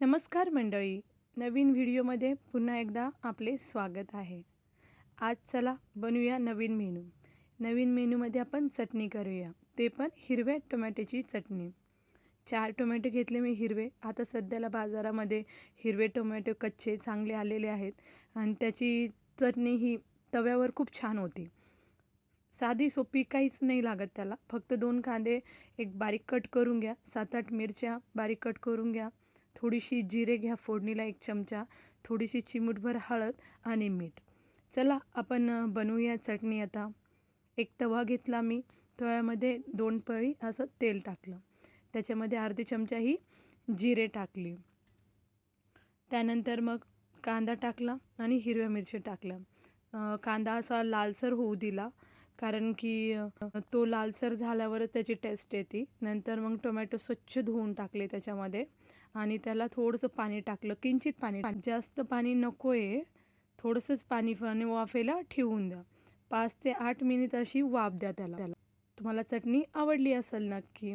नमस्कार मंडळी, नवीन व्हिडिओमध्ये पुन्हा एकदा आपले स्वागत आहे. आज चला बनवूया नवीन मेनू. नवीन मेनूमध्ये आपण चटणी करूया, ते पण हिरव्या टोमॅटोची चटणी. 4 टोमॅटो घेतले मी हिरवे. आता सध्याला बाजारामध्ये हिरवे टोमॅटो कच्चे चांगले आलेले आहेत आणि त्याची चटणी ही तव्यावर खूप छान होती. साधी सोपी, काहीच नाही लागत त्याला. फक्त 2 कांदे एक बारीक कट करून घ्या, 7-8 मिरच्या बारीक कट करून घ्या, थोडीशी जिरे घ्या फोडणीला 1 चमचा, थोडीशी चिमूटभर हळद आणि मीठ. चला आपण बनवूया चटणी आता. एक तवा घेतला मी, तव्यामध्ये 2 पळी असं तेल टाकलं, त्याच्यामध्ये अर्धी चमचा ही जिरे टाकली. त्यानंतर मग कांदा टाकला आणि हिरव्या मिरच्या टाकल्या. कांदा असा लालसर होऊ दिला, कारण की तो लालसर झाल्यावरच त्याची टेस्ट येते. नंतर मग टोमॅटो स्वच्छ धुवून टाकले त्याच्यामध्ये आणि त्याला थोडंसं पाणी टाकलं, किंचित पाणी. जास्त पाणी नको आहे, थोडंसंच पाणी वाफेला ठेवून द्या. 5 ते 8 मिनिट अशी वाफ द्या त्याला. तुम्हाला चटणी आवडली असेल नक्की.